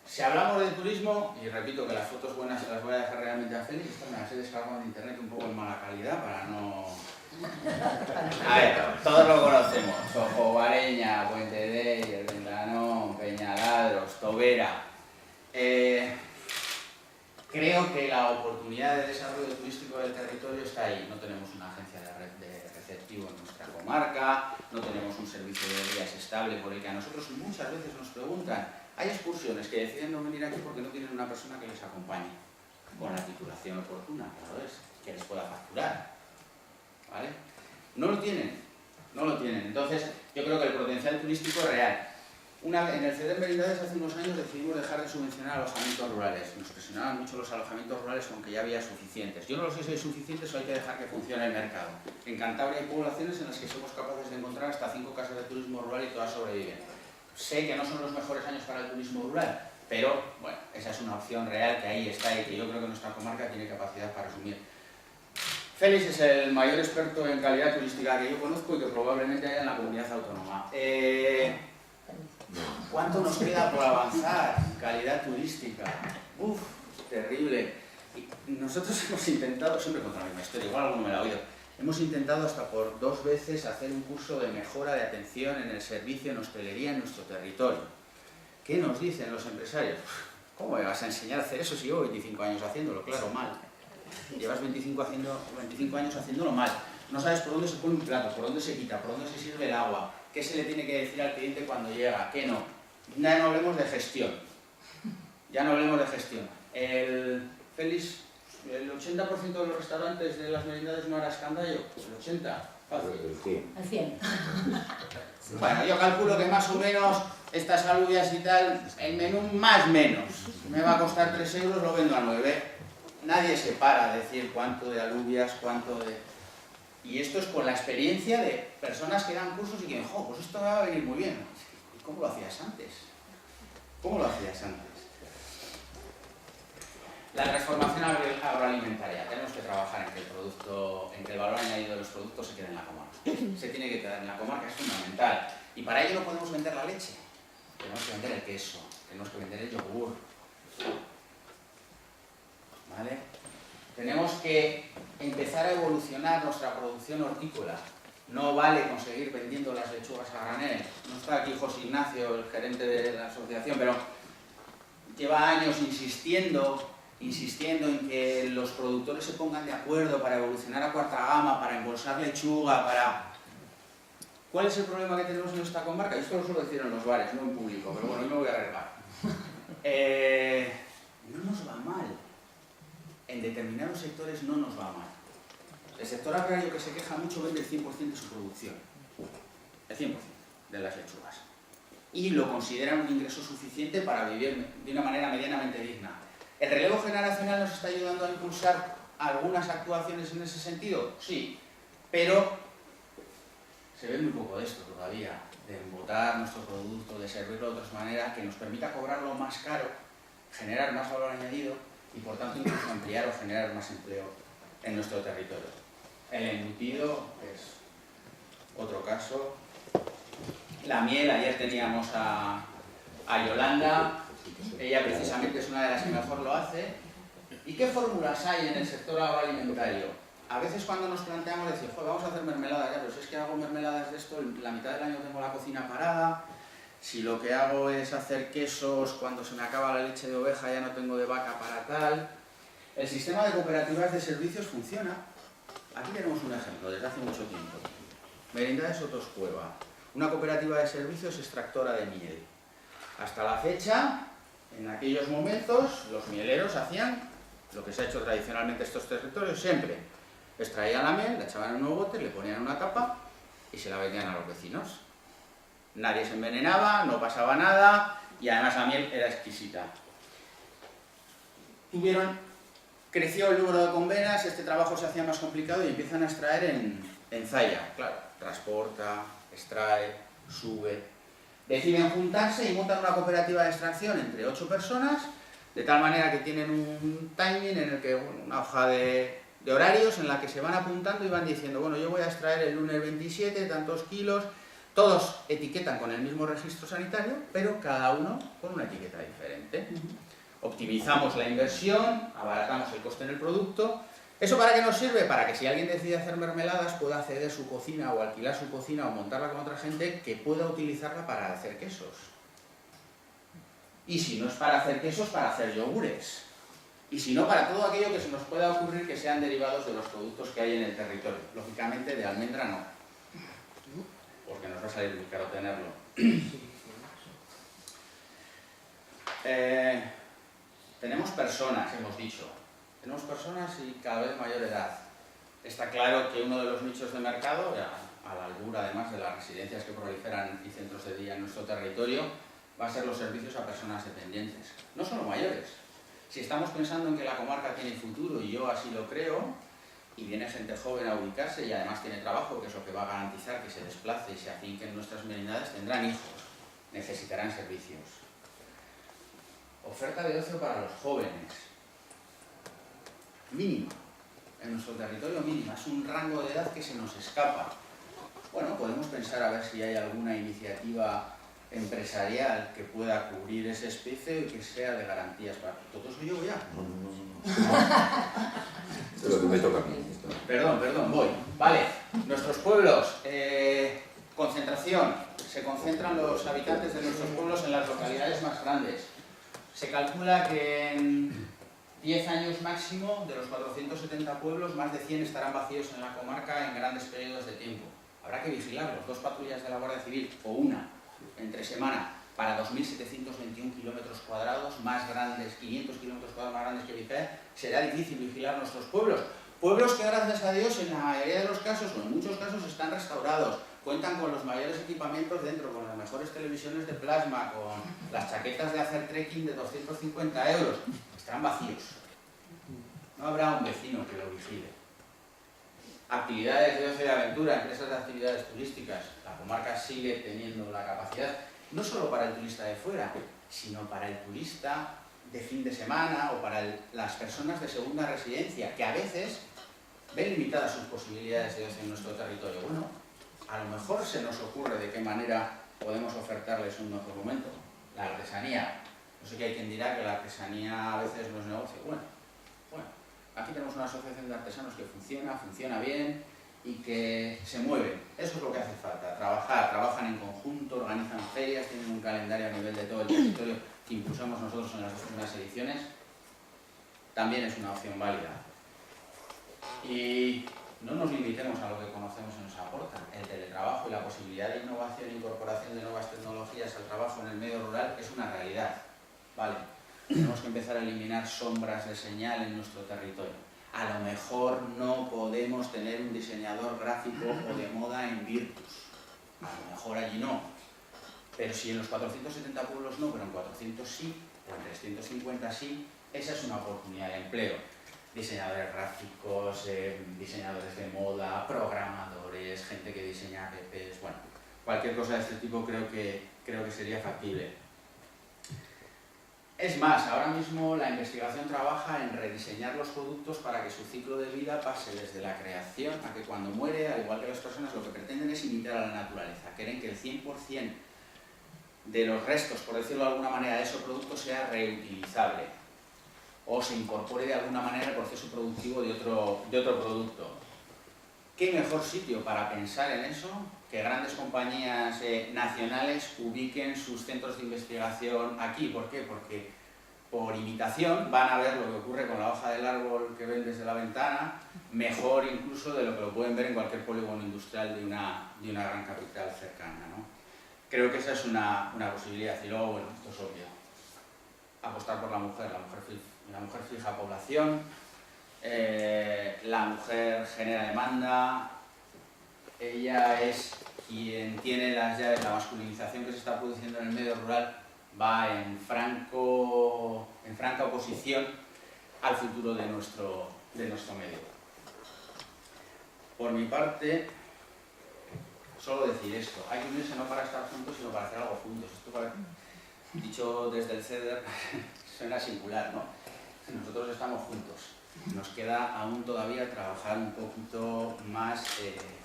B: Si hablamos de turismo, y repito que las fotos buenas se las voy a dejar realmente a Félix, estas me las he descargado en internet un poco en mala calidad para no... A ver, todos lo conocemos, Sojovareña, Puente de Dell, Vendanón, Peñaladros, Tobera. Creo que la oportunidad de desarrollo turístico del territorio está ahí. No tenemos una agencia de receptivo en nuestra comarca, no tenemos un servicio de guías estable por el que a nosotros muchas veces nos preguntan. Hay excursiones que deciden no venir aquí porque no tienen una persona que les acompañe con la titulación oportuna, claro es, que les pueda facturar. ¿Vale? No lo tienen, no lo tienen. Entonces, yo creo que el potencial turístico es real. En el CEDER Merindades hace unos años decidimos dejar de subvencionar alojamientos rurales. Nos presionaban mucho los alojamientos rurales con que ya había suficientes. Yo no lo sé si hay suficientes o hay que dejar que funcione el mercado. En Cantabria hay poblaciones en las que somos capaces de encontrar hasta 5 casas de turismo rural y todas sobreviven. Sé que no son los mejores años para el turismo rural, pero bueno, esa es una opción real que ahí está y que yo creo que nuestra comarca tiene capacidad para asumir. Félix es el mayor experto en calidad turística que yo conozco y que probablemente haya en la comunidad autónoma. ¿Cuánto nos queda por avanzar en calidad turística? Uf, terrible. Y nosotros hemos intentado, siempre contra la misma historia, igual alguno me la ha oído, hemos intentado hasta por 2 veces hacer un curso de mejora de atención en el servicio en hostelería en nuestro territorio. ¿Qué nos dicen los empresarios? ¿Cómo me vas a enseñar a hacer eso si llevo 25 años haciéndolo? Claro, mal. Llevas 25 años haciéndolo mal. No sabes por dónde se pone un plato, por dónde se quita, por dónde se sirve el agua, qué se le tiene que decir al cliente cuando llega, qué no. Ya no hablemos de gestión. Ya no hablemos de gestión. Félix, el 80% de los restaurantes de las merindades no hará escándalo. El 80%.
A: El 100.
B: Bueno, yo calculo que más o menos estas alubias y tal, el menú más menos. Me va a costar 3 euros, lo vendo a 9. Nadie se para a decir cuánto de alubias, cuánto de... Y esto es con la experiencia de personas que dan cursos y que dicen, jo, pues esto me va a venir muy bien. ¿Y cómo lo hacías antes? ¿Cómo lo hacías antes? La transformación agroalimentaria. Tenemos que trabajar en que el producto, en que el valor añadido de los productos se quede en la comarca. Se tiene que quedar en la comarca, es fundamental. Y para ello no podemos vender la leche. Tenemos que vender el queso, tenemos que vender el yogur. ¿Vale? Tenemos que empezar a evolucionar nuestra producción hortícola. No vale conseguir vendiendo las lechugas a granel. No está aquí José Ignacio, el gerente de la asociación, pero lleva años insistiendo en que los productores se pongan de acuerdo para evolucionar a cuarta gama, para embolsar lechuga, para... ¿Cuál es el problema que tenemos en esta comarca? Y esto lo suelo decir en los bares, no en público, pero bueno, hoy me voy a arriesgar. No nos va mal. En determinados sectores no nos va mal. El sector agrario que se queja mucho vende el 100% de su producción. El 100% de las lechugas. Y lo consideran un ingreso suficiente para vivir de una manera medianamente digna. ¿El relevo generacional nos está ayudando a impulsar algunas actuaciones en ese sentido? Sí, pero se ve muy poco de esto todavía, de embotar nuestro producto, de servirlo de otras maneras que nos permita cobrarlo más caro, generar más valor añadido y por tanto incluso ampliar o generar más empleo en nuestro territorio. El embutido es otro caso. La miel, ayer teníamos a Yolanda, ella precisamente es una de las que mejor lo hace. ¿Y qué fórmulas hay en el sector agroalimentario? A veces cuando nos planteamos decir, joder, vamos a hacer mermeladas, ya, pero si es que hago mermeladas de esto, la mitad del año tengo la cocina parada, si lo que hago es hacer quesos, cuando se me acaba la leche de oveja ya no tengo de vaca para tal. El sistema de cooperativas de servicios funciona. Aquí tenemos un ejemplo, desde hace mucho tiempo. Merindades Otoscueva, una cooperativa de servicios extractora de miel. Hasta la fecha, en aquellos momentos, los mieleros hacían lo que se ha hecho tradicionalmente en estos territorios siempre. Extraían la miel, la echaban en un bote, le ponían una tapa y se la vendían a los vecinos. Nadie se envenenaba, no pasaba nada y además la miel era exquisita. Creció el número de convenas, este trabajo se hacía más complicado y empiezan a extraer en Zaya. Claro, transporta, extrae, sube. Deciden juntarse y montan una cooperativa de extracción entre 8 personas, de tal manera que tienen un timing en el que, bueno, una hoja de horarios en la que se van apuntando y van diciendo, bueno, yo voy a extraer el lunes 27, tantos kilos. Todos etiquetan con el mismo registro sanitario, pero cada uno con una etiqueta diferente. Optimizamos la inversión, abaratamos el coste en el producto. ¿Eso para qué nos sirve? Para que si alguien decide hacer mermeladas pueda ceder su cocina o alquilar su cocina o montarla con otra gente que pueda utilizarla para hacer quesos. Y si no es para hacer quesos, para hacer yogures. Y si no, para todo aquello que se nos pueda ocurrir que sean derivados de los productos que hay en el territorio. Lógicamente de almendra no, porque nos va a salir muy caro tenerlo. Tenemos personas, hemos dicho. Tenemos personas y cada vez mayor edad. Está claro que uno de los nichos de mercado, a la albura además de las residencias que proliferan y centros de día en nuestro territorio, va a ser los servicios a personas dependientes. No solo mayores. Si estamos pensando en que la comarca tiene futuro, y yo así lo creo, y viene gente joven a ubicarse y además tiene trabajo, que es lo que va a garantizar que se desplace y se afinque en nuestras merindades, tendrán hijos, necesitarán servicios. Oferta de ocio para los jóvenes. Mínima. En nuestro territorio mínima. Es un rango de edad que se nos escapa. Bueno, podemos pensar a ver si hay alguna iniciativa empresarial que pueda cubrir ese espacio y que sea de garantías para todos. ¿Soy yo ya?
E: Es lo que me toca a mí.
B: Perdón, voy. Vale, nuestros pueblos, concentración. Se concentran los habitantes de nuestros pueblos en las localidades más grandes. Se calcula que en 10 años máximo, de los 470 pueblos, más de 100 estarán vacíos en la comarca en grandes periodos de tiempo. Habrá que vigilarlos. 2 patrullas de la Guardia Civil o una entre semana para 2.721 kilómetros cuadrados más grandes, 500 kilómetros cuadrados más grandes que Vizcaya. Será difícil vigilar nuestros pueblos. Pueblos que, gracias a Dios, en la mayoría de los casos, o en muchos casos, están restaurados. Cuentan con los mayores equipamientos dentro, con las mejores televisiones de plasma, con las chaquetas de hacer trekking de 250 euros. Estarán vacíos. No habrá un vecino que lo vigile. Actividades de ocio y aventura, empresas de actividades turísticas. La comarca sigue teniendo la capacidad, no solo para el turista de fuera, sino para el turista de fin de semana o para las personas de segunda residencia, que a veces ven limitadas sus posibilidades de ocio en nuestro territorio. Bueno, a lo mejor se nos ocurre de qué manera podemos ofertarles un mejor momento. La artesanía. No sé que hay quien dirá que la artesanía a veces no es negocio. Bueno, aquí tenemos una asociación de artesanos que funciona bien y que se mueve. Eso es lo que hace falta, trabajan en conjunto, organizan ferias, tienen un calendario a nivel de todo el territorio que impulsamos nosotros en las 2 primeras ediciones. También es una opción válida. Y no nos limitemos a lo que conocemos y nos aporta. El teletrabajo y la posibilidad de innovación e incorporación de nuevas tecnologías al trabajo en el medio rural es una realidad. Vale, tenemos que empezar a eliminar sombras de señal en nuestro territorio. A lo mejor no podemos tener un diseñador gráfico o de moda en Virtus. A lo mejor allí no. Pero si en los 470 pueblos no, pero en 400 sí, o en 350 sí, esa es una oportunidad de empleo. Diseñadores gráficos, diseñadores de moda, programadores, gente que diseña apps, bueno, cualquier cosa de este tipo creo que sería factible. Es más, ahora mismo la investigación trabaja en rediseñar los productos para que su ciclo de vida pase desde la creación a que cuando muere, al igual que las personas, lo que pretenden es imitar a la naturaleza. Quieren que el 100% de los restos, por decirlo de alguna manera, de esos productos sea reutilizable o se incorpore de alguna manera al proceso productivo de otro producto. ¿Qué mejor sitio para pensar en eso que grandes compañías nacionales ubiquen sus centros de investigación aquí? ¿Por qué? Porque por imitación van a ver lo que ocurre con la hoja del árbol que ven desde la ventana, mejor incluso de lo que lo pueden ver en cualquier polígono industrial de una gran capital cercana, ¿no? Creo que esa es una posibilidad. Y luego, bueno, esto es obvio. Apostar por la mujer fija población, la mujer genera demanda, ella es quien tiene las llaves. La masculinización que se está produciendo en el medio rural va en franca oposición al futuro de nuestro medio. Por mi parte, solo decir esto, hay que unirse no para estar juntos, sino para hacer algo juntos. Esto, dicho desde el CEDER, suena singular, ¿no? Nosotros estamos juntos. Nos queda aún todavía trabajar un poquito más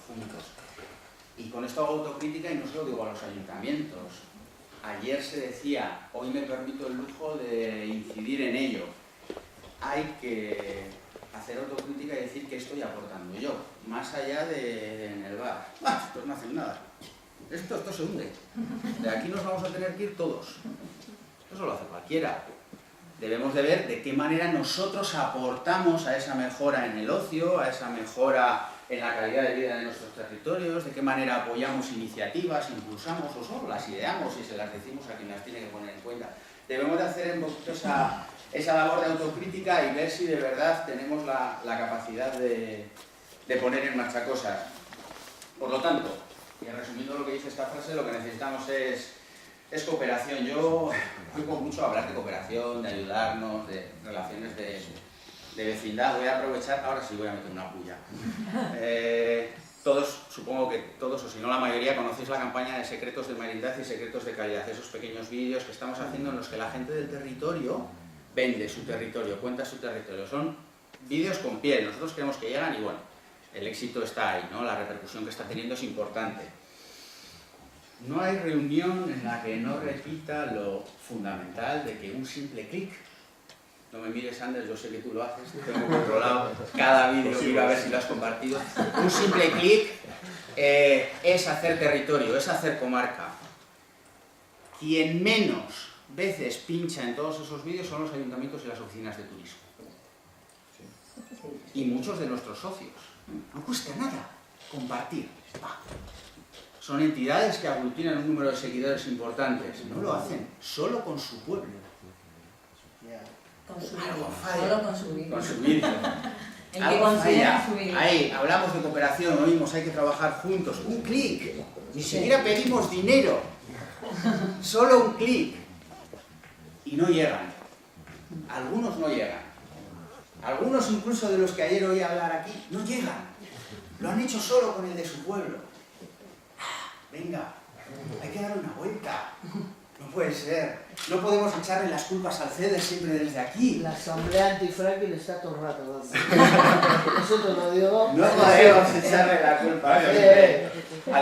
B: juntos. Y con esto hago autocrítica y no se lo digo a los ayuntamientos. Ayer se decía, hoy me permito el lujo de incidir en ello. Hay que hacer autocrítica y decir qué estoy aportando yo, más allá de en el bar. Estos no hacen nada. Esto se hunde. De aquí nos vamos a tener que ir todos. Eso lo hace cualquiera. Debemos de ver de qué manera nosotros aportamos a esa mejora en el ocio, a esa mejora en la calidad de vida de nuestros territorios, de qué manera apoyamos iniciativas, impulsamos o solo las ideamos y se las decimos a quien las tiene que poner en cuenta. Debemos de hacer un poquito esa labor de autocrítica y ver si de verdad tenemos la capacidad de poner en marcha cosas. Por lo tanto, y resumiendo lo que dice esta frase, lo que necesitamos es cooperación. Yo oigo mucho hablar de cooperación, de ayudarnos, de relaciones de vecindad. Voy a aprovechar, ahora sí voy a meter una puya. Todos, supongo que todos, o si no la mayoría, conocéis la campaña de Secretos de Merindad y Secretos de Calidad, esos pequeños vídeos que estamos haciendo en los que la gente del territorio vende su territorio, cuenta su territorio. Son vídeos con piel, nosotros queremos que llegan y bueno, el éxito está ahí, ¿no? La repercusión que está teniendo es importante. No hay reunión en la que no repita lo fundamental de que un simple clic, no me mires Anders, yo sé que tú lo haces, tengo controlado cada vídeo, quiero a ver si lo has compartido, un simple clic es hacer territorio, es hacer comarca. Quien menos veces pincha en todos esos vídeos son los ayuntamientos y las oficinas de turismo. Y muchos de nuestros socios. No cuesta nada compartir. Son entidades que aglutinan un número de seguidores importantes. No lo hacen solo con su pueblo.
A: Con su
B: Algo
A: vídeo.
B: falla.
A: Solo con su vídeo.
B: Con su vídeo.
A: El que
B: Algo
A: considera
B: falla.
A: su vídeo.
B: Ahí, hablamos de cooperación, oímos, hay que trabajar juntos. Un clic. Ni siquiera pedimos dinero. Solo un clic. Y no llegan. Algunos no llegan. Algunos incluso de los que ayer oí hablar aquí no llegan. Lo han hecho solo con el de su pueblo. Venga, hay que dar una vuelta. No puede ser. No podemos echarle las culpas al CEDER siempre desde aquí.
C: La asamblea antifracking está todo el rato dando. Eso te lo digo.
B: No podemos echarle la culpa al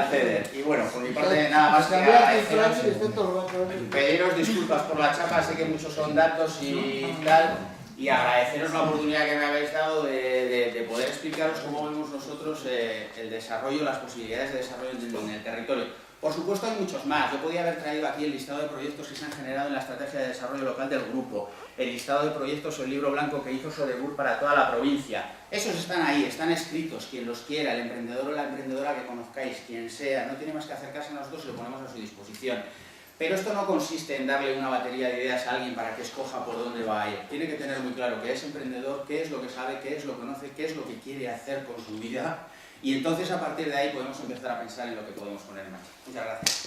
B: CEDER. Y bueno, por mi parte nada más que
C: La asamblea
B: agradeceros.
C: antifracking está todo el rato dando.
B: Pediros disculpas por la chapa, sé que muchos son datos y tal, y agradeceros la oportunidad que me habéis dado de poder explicaros cómo vemos nosotros el desarrollo, las posibilidades de desarrollo en el territorio. Por supuesto hay muchos más. Yo podía haber traído aquí el listado de proyectos que se han generado en la estrategia de desarrollo local del grupo, el listado de proyectos o el libro blanco que hizo Sodebur para toda la provincia. Esos están ahí, están escritos, quien los quiera, el emprendedor o la emprendedora que conozcáis, quien sea, no tiene más que acercarse a nosotros y lo ponemos a su disposición. Pero esto no consiste en darle una batería de ideas a alguien para que escoja por dónde va a ir. Tiene que tener muy claro que es emprendedor, qué es lo que sabe, qué es lo que conoce, qué es lo que quiere hacer con su vida. Y entonces a partir de ahí podemos empezar a pensar en lo que podemos poner en marcha. Muchas gracias.